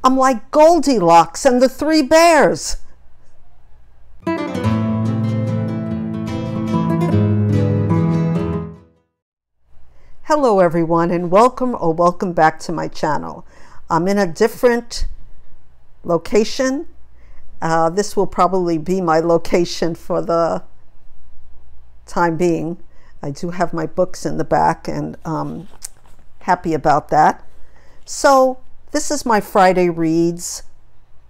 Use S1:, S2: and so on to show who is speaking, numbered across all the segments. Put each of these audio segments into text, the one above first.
S1: I'm like Goldilocks and the Three Bears. Hello everyone, and welcome back to my channel. I'm in a different location. This will probably be my location for the time being. I do have my books in the back, and happy about that. So this is my Friday Reads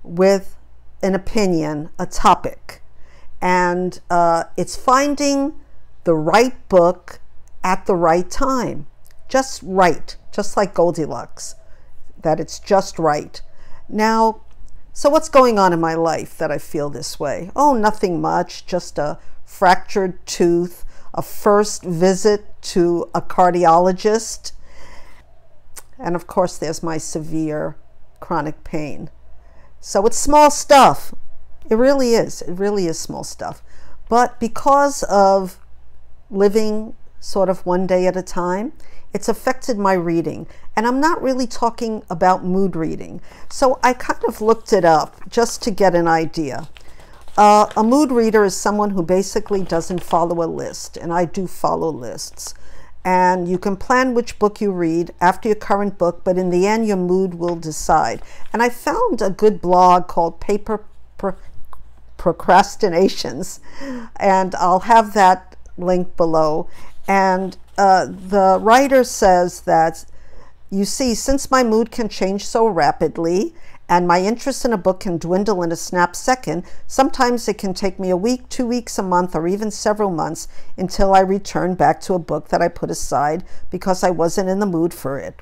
S1: with an opinion, a topic, and it's finding the right book at the right time. Just right, just like Goldilocks, that it's just right. Now, so what's going on in my life that I feel this way? Oh, nothing much, just a fractured tooth, a first visit to a cardiologist, and of course there's my severe chronic pain. So it's small stuff. It really is small stuff. But because of living sort of one day at a time, it's affected my reading. And I'm not really talking about mood reading. So I kind of looked it up just to get an idea. A mood reader is someone who basically doesn't follow a list, and I do follow lists. And you can plan which book you read after your current book, but in the end your mood will decide. And I found a good blog called Procrastinations, and I'll have that link below. And the writer says that, you see, since my mood can change so rapidly and my interest in a book can dwindle in a snap second, sometimes it can take me a week, 2 weeks, a month, or even several months until I return back to a book that I put aside because I wasn't in the mood for it.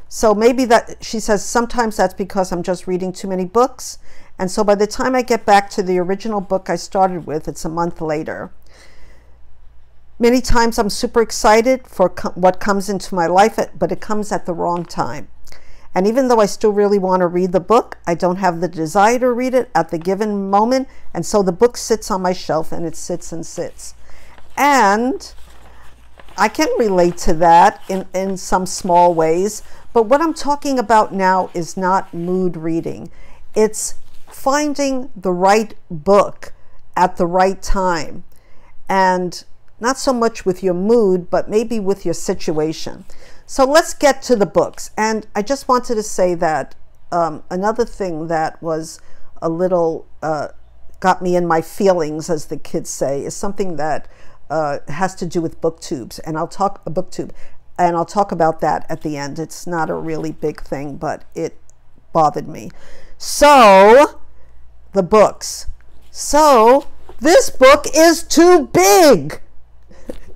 S1: So maybe that, she says, sometimes that's because I'm just reading too many books. And so by the time I get back to the original book I started with, it's a month later. Many times I'm super excited for what comes into my life, but it comes at the wrong time. And even though I still really want to read the book, I don't have the desire to read it at the given moment. And so the book sits on my shelf, and it sits and sits. And I can relate to that in some small ways. But what I'm talking about now is not mood reading. It's finding the right book at the right time. And not so much with your mood, but maybe with your situation. So let's get to the books. And I just wanted to say that another thing that was a little, got me in my feelings, as the kids say, is something that has to do with booktubes. And I'll talk booktube, and I'll talk about that at the end. It's not a really big thing, but it bothered me. So the books. So this book is too big.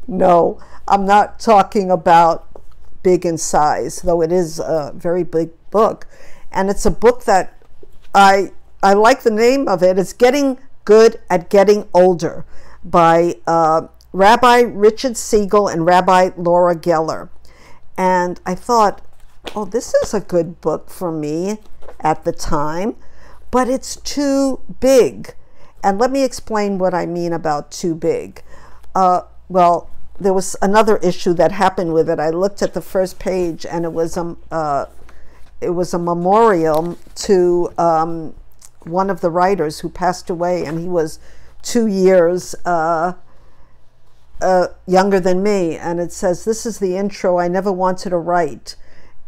S1: No, I'm not talking about big in size, though it is a very big book. And it's a book that I like the name of it. It's Getting Good at Getting Older by Rabbi Richard Siegel and Rabbi Laura Geller. And I thought, oh, this is a good book for me at the time, but it's too big. And let me explain what I mean about too big. Well, there was another issue that happened with it. I looked at the first page, and it was a memorial to one of the writers who passed away, and he was 2 years younger than me. And it says, "This is the intro I never wanted to write."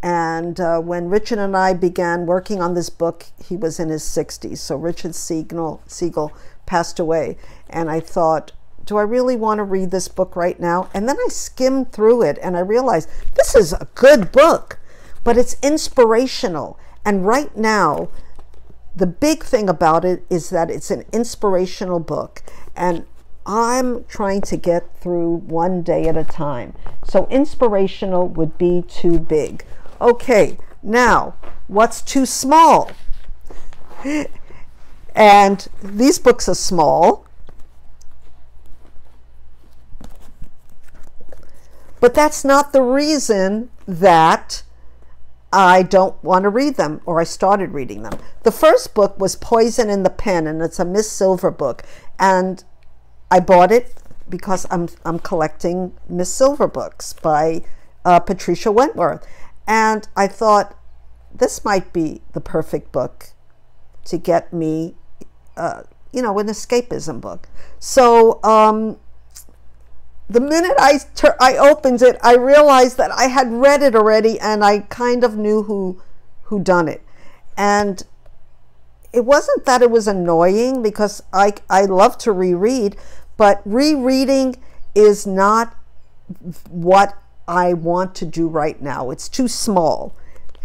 S1: And when Richard and I began working on this book, he was in his 60s. So Richard Siegel passed away, and I thought, do I really want to read this book right now? And then I skimmed through it, and I realized this is a good book, but it's inspirational. And right now, the big thing about it is that it's an inspirational book, and I'm trying to get through one day at a time. So inspirational would be too big. Okay, now, what's too small? And these books are small, but that's not the reason that I don't want to read them, or I started reading them. The first book was Poison in the Pen, and it's a Miss Silver book. And I bought it because I'm collecting Miss Silver books by Patricia Wentworth. And I thought, this might be the perfect book to get me, you know, an escapism book. So the minute I opened it, I realized that I had read it already, and I kind of knew who done it. And it wasn't that it was annoying, because I love to reread, but rereading is not what I want to do right now. It's too small,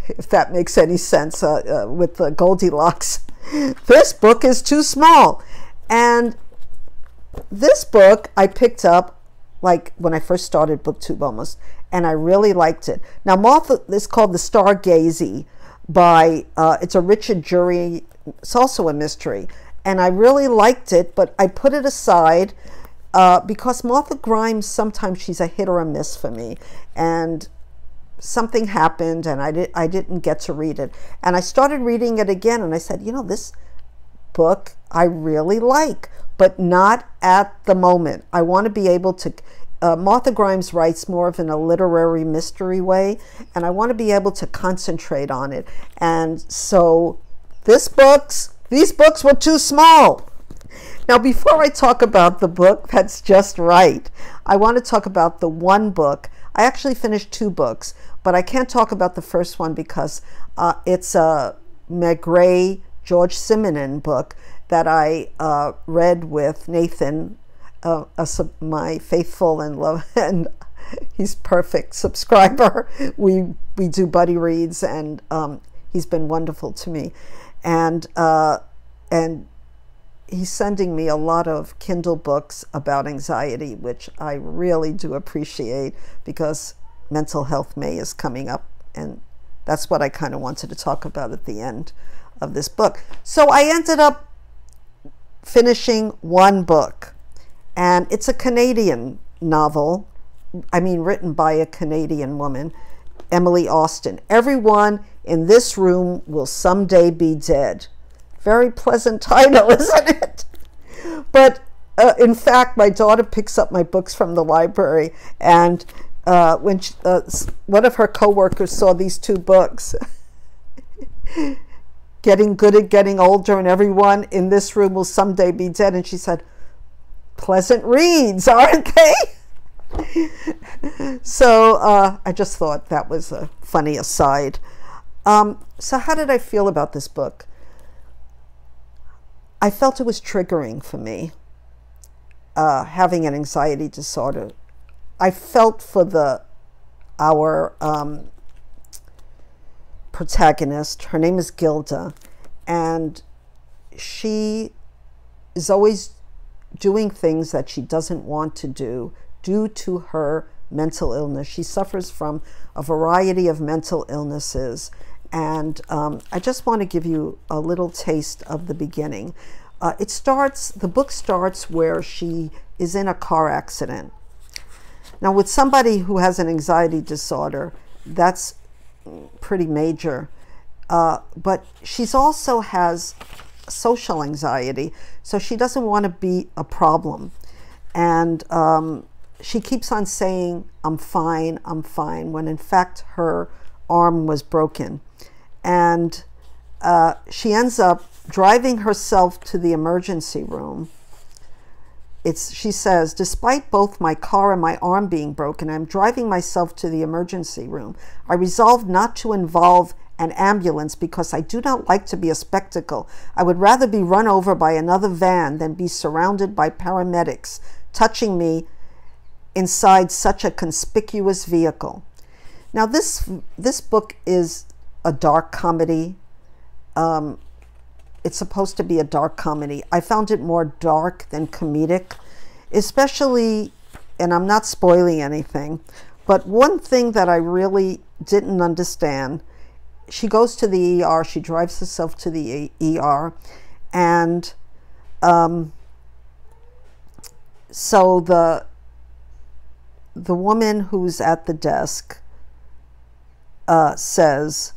S1: if that makes any sense, with the Goldilocks. This book is too small. And this book I picked up like when I first started BookTube almost, and I really liked it. Now, Martha is called The Stargazy by, it's a Richard Jury, it's also a mystery, and I really liked it, but I put it aside because Martha Grimes, sometimes she's a hit or a miss for me, and something happened and I didn't get to read it. And I started reading it again, and I said, you know, this book I really like, but not at the moment. I want to be able to, Martha Grimes writes more of in a literary mystery way, and I want to be able to concentrate on it. And so these books were too small. Now, before I talk about the book that's just right, I want to talk about the one book. I actually finished 2 books, but I can't talk about the first one because it's a Maigret, George Simenon book that I read with Nathan, my faithful and love, and he's perfect subscriber. We do buddy reads, and he's been wonderful to me, and he's sending me a lot of Kindle books about anxiety, which I really do appreciate, because Mental Health May is coming up, and that's what I kind of wanted to talk about at the end of this book. So I ended up finishing one book, and it's a Canadian novel, I mean written by a Canadian woman, Emily Austin. Everyone in this room will someday be dead. Very pleasant title, isn't it? But in fact, my daughter picks up my books from the library, and when one of her co-workers saw these 2 books, Getting Good at Getting Older and Everyone in This Room Will Someday Be Dead, and she said, pleasant reads, aren't they? So I just thought that was a funny aside. So how did I feel about this book? I felt it was triggering for me, having an anxiety disorder. I felt for our protagonist. Her name is Gilda, and she is always doing things that she doesn't want to do due to her mental illness. She suffers from a variety of mental illnesses, and I just want to give you a little taste of the beginning. The book starts where she is in a car accident. Now, with somebody who has an anxiety disorder, that's pretty major, but she's also has social anxiety, so she doesn't want to be a problem, and she keeps on saying, I'm fine, when in fact her arm was broken. And she ends up driving herself to the emergency room. She says, despite both my car and my arm being broken, I'm driving myself to the emergency room. I resolved not to involve an ambulance because I do not like to be a spectacle. I would rather be run over by another van than be surrounded by paramedics touching me inside such a conspicuous vehicle. Now, this book is a dark comedy. It's supposed to be a dark comedy. I found it more dark than comedic, especially, and I'm not spoiling anything, but one thing that I really didn't understand, she goes to the ER, she drives herself to the ER, and so the woman who's at the desk says,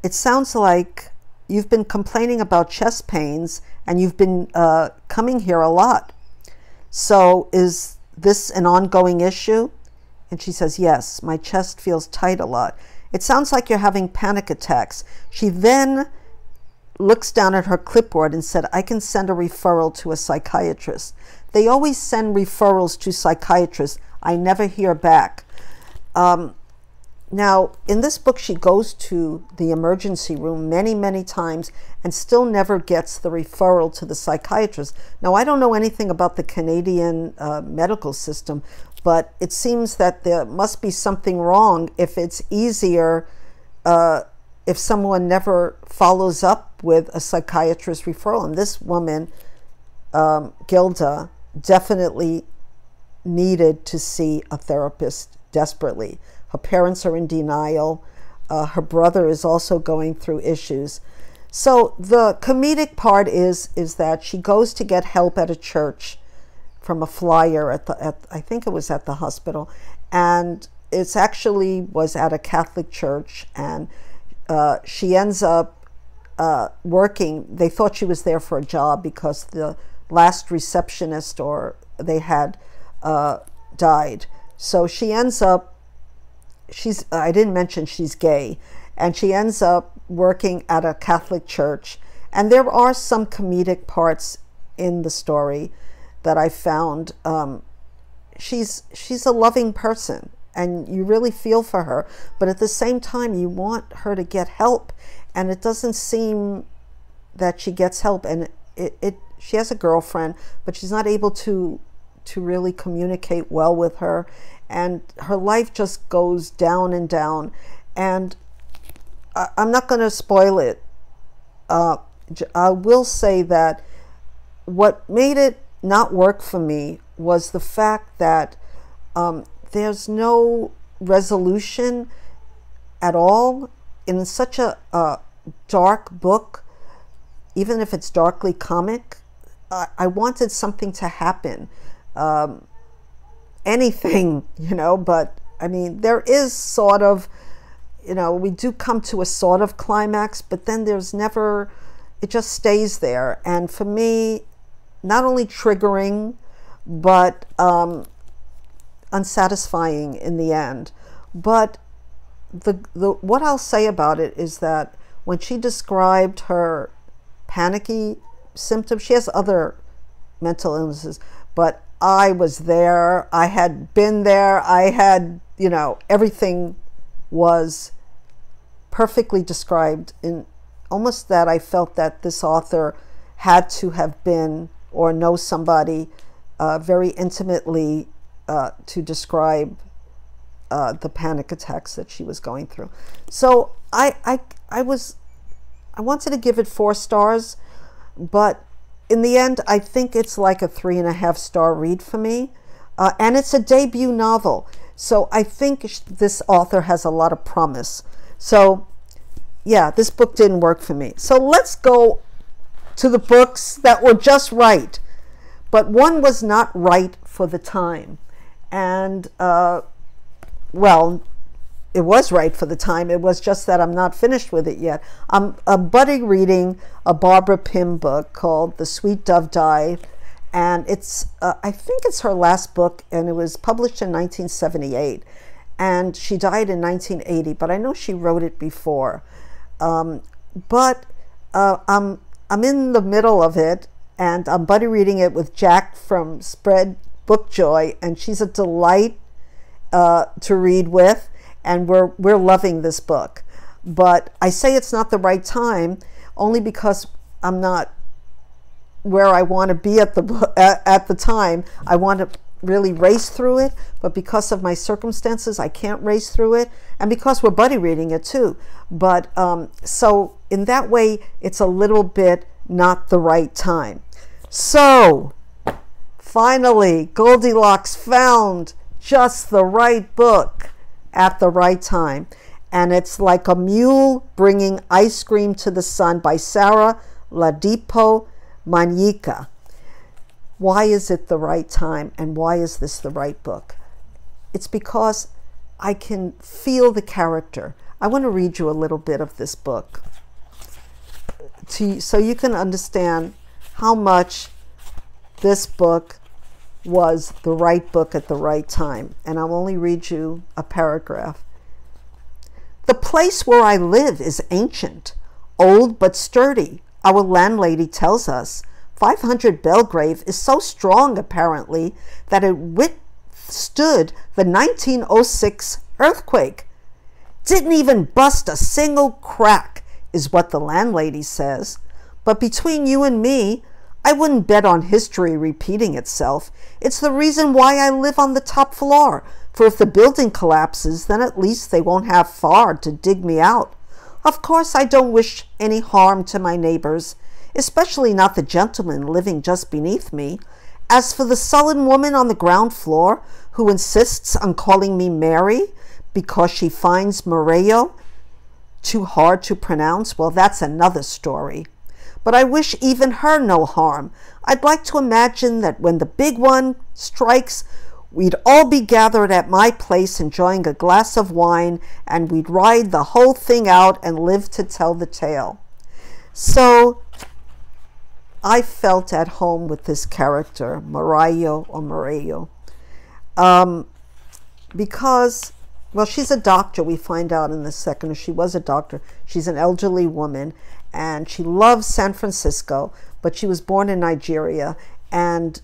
S1: it sounds like you've been complaining about chest pains and you've been coming here a lot. So is this an ongoing issue? And she says, yes, my chest feels tight a lot. It sounds like you're having panic attacks. She then looks down at her clipboard and said, I can send a referral to a psychiatrist. They always send referrals to psychiatrists. I never hear back. Now, in this book, she goes to the emergency room many, many times and still never gets the referral to the psychiatrist. Now, I don't know anything about the Canadian medical system, but it seems that there must be something wrong if it's easier if someone never follows up with a psychiatrist referral. And this woman, Gilda, definitely needed to see a therapist desperately. Her parents are in denial. Her brother is also going through issues. So the comedic part is that she goes to get help at a church from a flyer I think it was at the hospital, and it's actually was at a Catholic church, and she ends up working. They thought she was there for a job because the last receptionist they had died. So she ends up, I didn't mention she's gay, and she ends up working at a Catholic church. And there are some comedic parts in the story that I found. She's a loving person, and you really feel for her, but at the same time you want her to get help, and it doesn't seem that she gets help. And she has a girlfriend, but she's not able to really communicate well with her, and her life just goes down and down. And I'm not going to spoil it. I will say that what made it not work for me was the fact that there's no resolution at all in such a dark book. Even if it's darkly comic, I wanted something to happen. Anything, but I mean, there is sort of, we do come to a sort of climax, but then there's never, it just stays there. And for me, not only triggering, but unsatisfying in the end. But what I'll say about it is that when she described her panicky symptoms, she has other mental illnesses, but I was there. I had been there. I had, everything was perfectly described, in almost that I felt that this author had to have been or know somebody very intimately to describe the panic attacks that she was going through. So I wanted to give it 4 stars, but in the end, I think it's like a 3.5-star read for me. And it's a debut novel. So I think this author has a lot of promise. So yeah, this book didn't work for me. So let's go to the books that were just right. But one was not right for the time. And, well, it was right for the time. It was just that I'm not finished with it yet. I'm buddy reading a Barbara Pym book called The Sweet Dove Died, and it's I think it's her last book, and it was published in 1978, and she died in 1980. But I know she wrote it before. But I'm in the middle of it, and I'm buddy reading it with Jack from Spread Book Joy, and she's a delight to read with. And we're loving this book. But I say it's not the right time only because I'm not where I want to be at the time. I want to really race through it, but because of my circumstances, I can't race through it, and because we're buddy reading it too. But so in that way, it's a little bit not the right time. So finally, Goldilocks found just the right book at the right time, and it's Like a Mule Bringing Ice Cream to the Sun by Sarah Ladipo Manyika. Why is it the right time, and why is this the right book? It's because I can feel the character. I want to read you a little bit of this book so you can understand how much this book was the right book at the right time. And I'll only read you a paragraph. The place where I live is ancient, old but sturdy. Our landlady tells us 500 Belgrave is so strong, apparently, that it withstood the 1906 earthquake. Didn't even bust a single crack, is what the landlady says. But between you and me, I wouldn't bet on history repeating itself. It's the reason why I live on the top floor, for if the building collapses, then at least they won't have far to dig me out. Of course, I don't wish any harm to my neighbors, especially not the gentleman living just beneath me. As for the sullen woman on the ground floor who insists on calling me Mary because she finds Moreo too hard to pronounce, well, that's another story. But I wish even her no harm. I'd like to imagine that when the big one strikes, we'd all be gathered at my place enjoying a glass of wine, and we'd ride the whole thing out and live to tell the tale. So I felt at home with this character, Moreo or Moreo, because, well, she's a doctor. We find out in the second, she was a doctor. She's an elderly woman, and she loves San Francisco, but she was born in Nigeria, and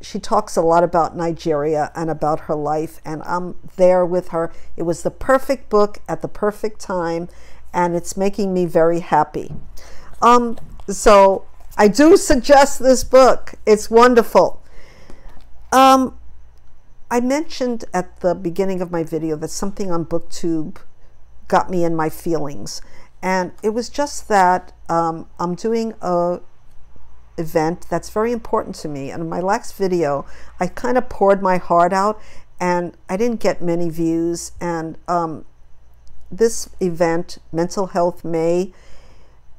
S1: she talks a lot about Nigeria and about her life, and I'm there with her. It was the perfect book at the perfect time, and it's making me very happy. So I do suggest this book. It's wonderful. I mentioned at the beginning of my video that something on Booktube got me in my feelings, and it was just that I'm doing a event that's very important to me, and in my last video I kind of poured my heart out and I didn't get many views, and this event, Mental Health May,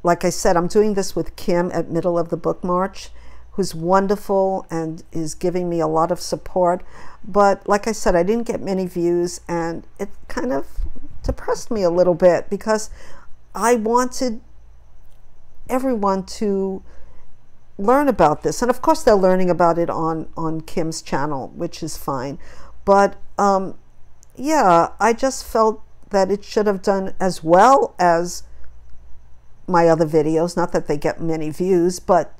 S1: like I said, I'm doing this with Kim at Middle of the Book March, who's wonderful and is giving me a lot of support. But like I said, I didn't get many views, and it kind of depressed me a little bit because I wanted everyone to learn about this. And of course they're learning about it on Kim's channel, which is fine. But yeah, I just felt that it should have done as well as my other videos. Not that they get many views, but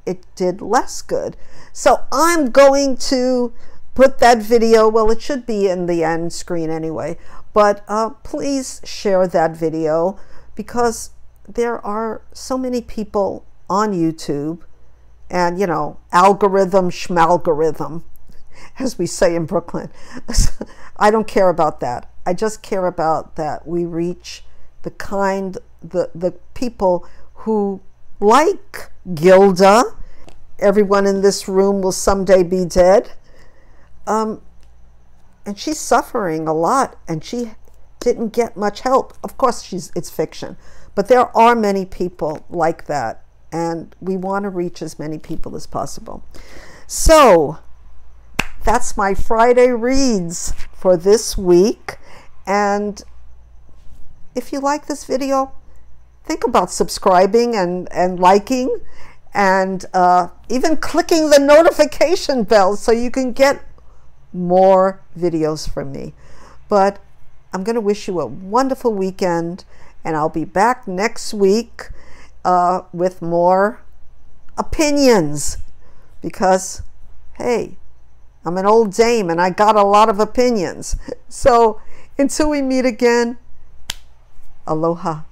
S1: it did less good. So I'm going to put that video, well, it should be in the end screen anyway, but please share that video, because there are so many people on YouTube, and you know, algorithm schmalgorithm, as we say in Brooklyn. I don't care about that. I just care about that we reach the people who like Gilda. Everyone in this room will someday be dead. And she's suffering a lot, and she didn't get much help. Of course, it's fiction, but there are many people like that, and we want to reach as many people as possible. So that's my Friday reads for this week. And if you like this video, think about subscribing and liking, and even clicking the notification bell so you can get more videos from me. But I'm going to wish you a wonderful weekend, and I'll be back next week with more opinions, because hey, I'm an old dame and I got a lot of opinions. So until we meet again, aloha.